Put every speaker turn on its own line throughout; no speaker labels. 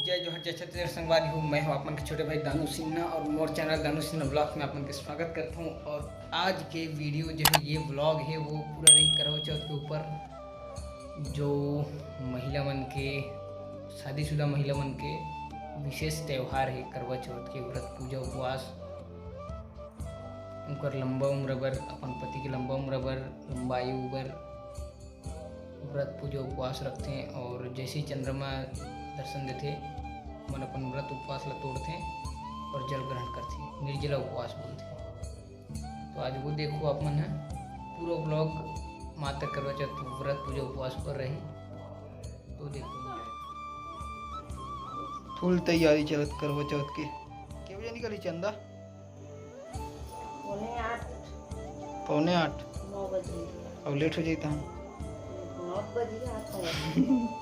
जय जोहर जय छत्तीसगढ़ संगवारी हूँ। मैं हूँ अपन के छोटे भाई दानू सिन्हा और मोर चैनल दानू सिन्हा ब्लॉग में अपन के स्वागत करता हूँ। और आज के वीडियो जो है ये व्लॉग है वो पूरा रही करवा चौथ के ऊपर, जो महिला मन के शादीशुदा महिला मन के विशेष त्यौहार है करवा चौथ के व्रत पूजा उपवास। उनकर लंबा उम्र बर, अपन पति के लंबा उम्र बर, लंबा आयु बर व्रत पूजा उपवास रखते हैं। और जैसे ही चंद्रमा दर्शन देते मन अपन व्रत उपवास ला तोड़ते और जल ग्रहण करते, निर्जला उपवास बोलते। तो आज वो देखो आप मन है पूरा ब्लॉग माता करवा चौथ व्रत पूजा उपवास कर रहे, तो देखो फुल तैयारी चलत करवा चौथ के। क्या बजे निकली चंदा? 7:45 9 बजे और लेट हो जाता हूँ।
9 बजे आता है।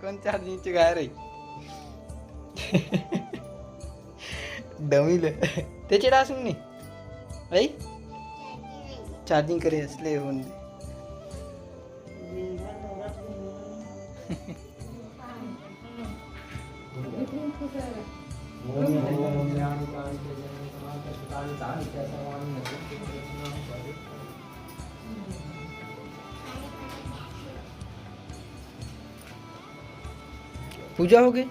कौन चार्जिंग चुका रही डमी ले ते चढ़ा सुननी भाई चार्जिंग करे इसलिए होने पूजा हो गई।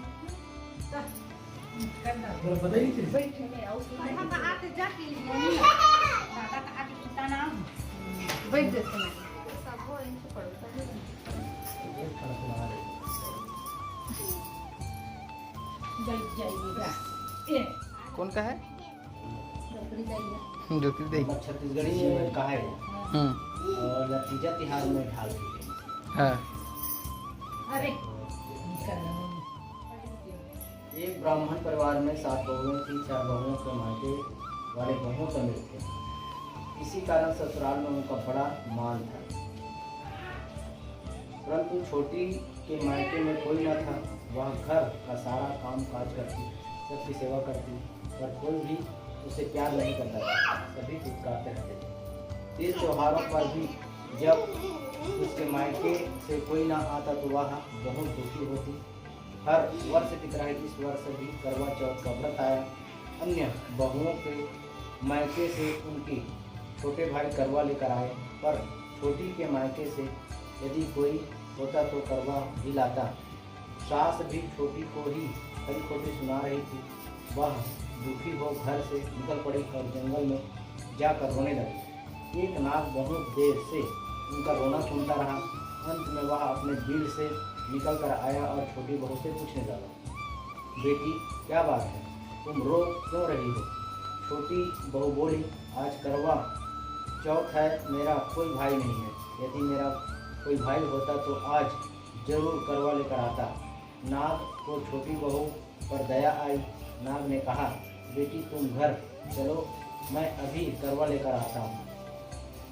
कौन का है?
छत्तीसगढ़ी में का है और नतीजा तिहार में ढाल
हाँ।
एक ब्राह्मण परिवार में 7 बहुएं थी। 4 बहुओं के मायके वाले बहुओं समेत थे। इसी कारण ससुराल में उनका बड़ा मान था, परंतु छोटी के मायके में कोई न था। वह घर का सारा काम काज करती, सबकी सेवा करती, पर कोई भी उसे प्यार नहीं करता था। सभी फुटकारते रहते थे। तीज त्योहारों पर भी जब उसके मायके से कोई ना आता तो वह बहुत दुखी होती। हर वर्ष की तरह इस वर्ष भी करवा चौथ का व्रत आया। अन्य बहुओं के मायके से उनके छोटे भाई करवा लेकर आए, पर छोटी के मायके से यदि कोई होता तो करवा भी लाता। सास भी छोटी को ही खरी खोटी सुना रही थी। वह दुखी हो घर से निकल पड़ी और जंगल में जाकर रोने लगी। एक नाग बहुत देर से उनका रोना सुनता रहा। अंत में वह अपने बिल से निकल कर आया और छोटी बहू से पूछने लगा, बेटी क्या बात है, तुम रो क्यों रही हो? छोटी बहू बोली, आज करवा चौथ है, मेरा कोई भाई नहीं है। यदि मेरा कोई भाई होता तो आज जरूर करवा लेकर आता। नाग को छोटी बहू पर दया आई। नाग ने कहा, बेटी तुम घर चलो, मैं अभी करवा लेकर आता हूँ।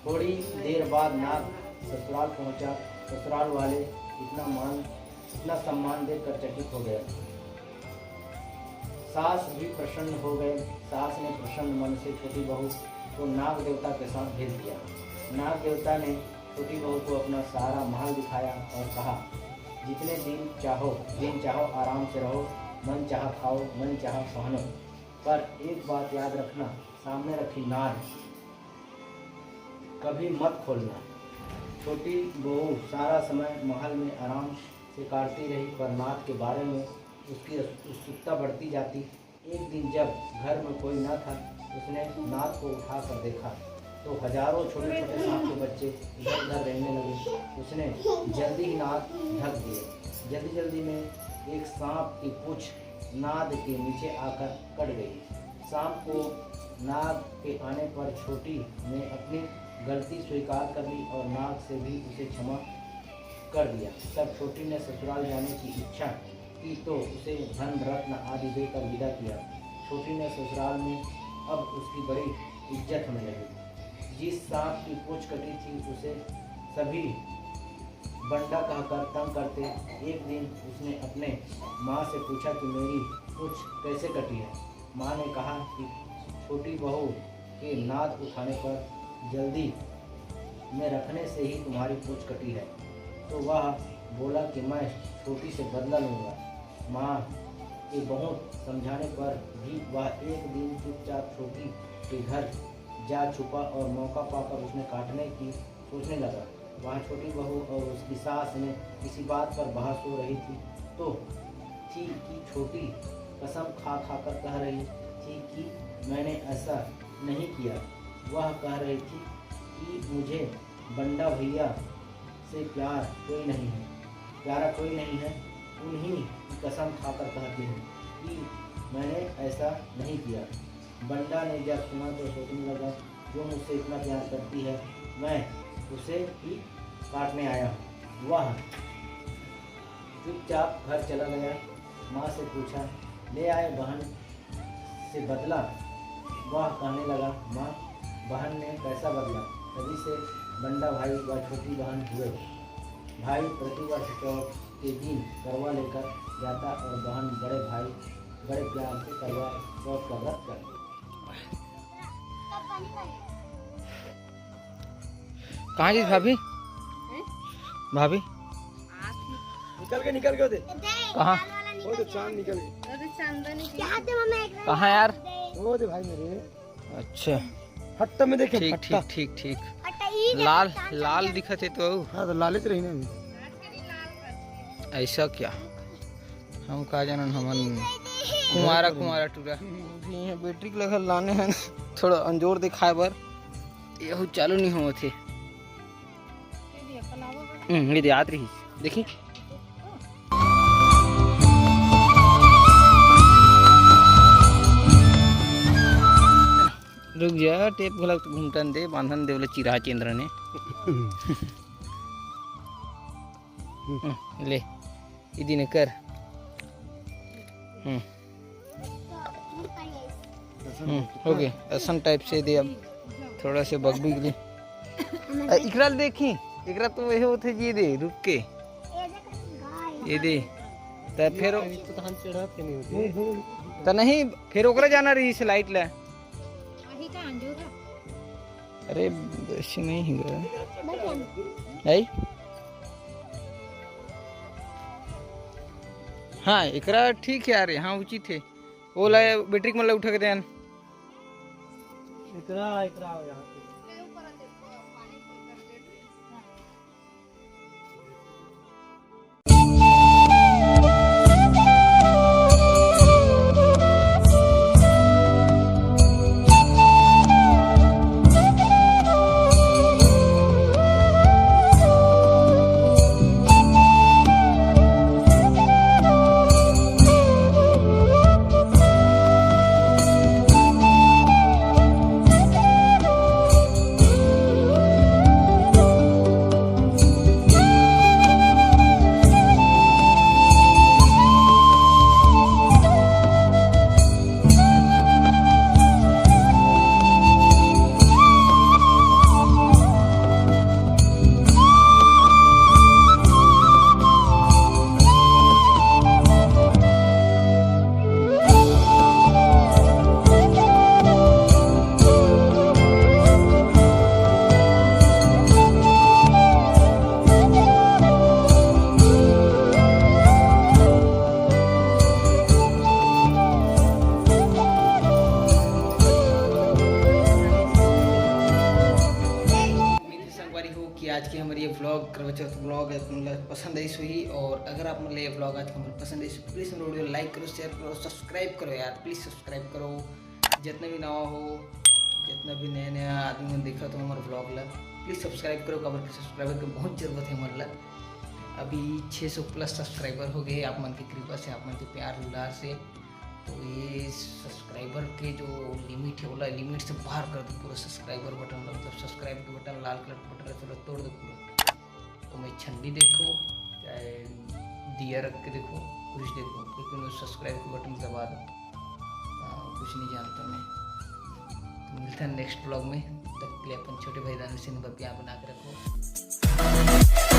थोड़ी देर बाद नाग ससुराल पहुँचा। ससुराल वाले इतना सम्मान देकर चकित हो गए। सास भी प्रसन्न हो गए। सास ने प्रसन्न मन से छोटी बहू को नाग देवता के साथ भेज दिया। नाग देवता ने छोटी बहू को अपना सारा महल दिखाया और कहा, जितने दिन चाहो आराम से रहो, मन चाहा खाओ, मन चाहा पहनो, पर एक बात याद रखना, सामने रखी नाद कभी मत खोलना। छोटी बहू सारा समय महल में आराम से काटती रही, पर नाद के बारे में उसकी उत्सुकता बढ़ती जाती। एक दिन जब घर में कोई न था, उसने नाद को उठा कर देखा तो हजारों छोटे छोटे सांप के बच्चे इधर उधर रहने लगे। उसने जल्दी ही नाद ढक दिए। जल्दी में एक सांप की पूंछ नाद के नीचे आकर कट गई। सांप को नाग के आने पर छोटी ने अपनी गलती स्वीकार कर ली और नाग से भी उसे क्षमा कर दिया। तब छोटी ने ससुराल जाने की इच्छा की तो उसे धन रत्न आदि देकर विदा किया। छोटी ने ससुराल में अब उसकी बड़ी इज्जत होने लगी। जिस सांप की पूंछ कटी थी उसे सभी बंडा कहकर तंग करते। एक दिन उसने अपने माँ से पूछा कि मेरी पूंछ कैसे कटी है। माँ ने कहा कि छोटी बहू के नाद उठाने पर जल्दी में रखने से ही तुम्हारी पूंछ कटी है। तो वह बोला कि मैं छोटी से बदला लूँगा। माँ के बहुत समझाने पर भी वह एक दिन चुपचाप छोटी के घर जा छुपा और मौका पाकर उसने काटने की सोचने लगा। वहाँ छोटी बहू और उसकी सास ने किसी बात पर बहस हो रही थी कि छोटी कसम खा कर कह रही थी कि मैंने ऐसा नहीं किया। वह कह रही थी कि मुझे बंडा भैया से प्यारा कोई नहीं है। उन्हीं की कसम खाकर कहती हूँ कि मैंने ऐसा नहीं किया। बंडा ने जब सुना तो सोचने लगा, जो मुझसे इतना प्यार करती है मैं उसे ही काटने आया हूँ। वह चुपचाप घर चला गया। माँ से पूछा, ले आए बहन से बदला? वह कहने लगा, माँ बहन ने कैसा बदला? तभी से बंडा भाई व छोटी बहन हुए। भाई प्रतिवर्ष चौथ के दिन करवा लेकर जाता और बहन बड़े प्यार से करवा चौथ का व्रत करती।
कहाँ जी भाभी? भाभी
निकल गए थे।
कहाँ?
वो तो चांद निकल गए।
कहाँ यार?
वो थे भाई मेरे।
अच्छा
हट्टा में देखे।
ठीक लाल दिखा थे तो।
हाँ तो लालित रही ना।
ऐसा क्या? हम कहा जानन हमन कुमारा टूरा बैटरी के लगा लाने हैं थोड़ा अंजोर दिखाए बर यहू चालू नहीं हो थे। ये याद रही देखी। रुक जा, टेप गलत घूमटन दे बांधन दे बोले चिरा चंद्र ने। ले इदी ने कर। हो गए असन टाइप से दे। अब थोड़ा से बगबी के लिए इकरा देखी। इकरा तो वही होते जी दे रुक के ये दे तो फिर तो नहीं फिर ओकरा जाना रही से लाइट ला। अरे ऐसे नहीं है। हाँ एकरा ठीक है यार। हाँ उचित है। वो लाए बैटरी के मतलब उठा के देन। आज की हमारी ये व्लॉग करवा चौथ व्लॉग है मतलब पसंद आई हुई। और अगर आप मतलब ये व्लॉग आज हमारे पसंद आई तो प्लीज़ हमारे वीडियो लाइक करो, शेयर करो, सब्सक्राइब करो यार। प्लीज़ सब्सक्राइब करो। जितना भी नवा हो, जितना भी नया आदमी देखा तो हमारे व्लॉग ला प्लीज़ सब्सक्राइब करो। खबर की सब्सक्राइबर की बहुत ज़रूरत है हमारे ला। अभी 600 प्लस सब्सक्राइबर हो गए आप मन की कृपा से, आप मन के प्यार दुलार से। तो ये सब्सक्राइबर के जो लिमिट है वो लिमिट से बाहर कर दो पूरा। सब्सक्राइबर बटन मतलब सब्सक्राइब के बटन लाल कलर का बटन थोड़ा तोड़ दो पूरा। तो मैं छंडी देखो चाहे दिया रख के देखो कुछ देखो, लेकिन उस सब्सक्राइब के बटन दबा दो। कुछ नहीं जानता मैं। तो मिलता है नेक्स्ट ब्लॉग में। तब के लिए अपन छोटे भाई दानू से प्यार बना के रखो।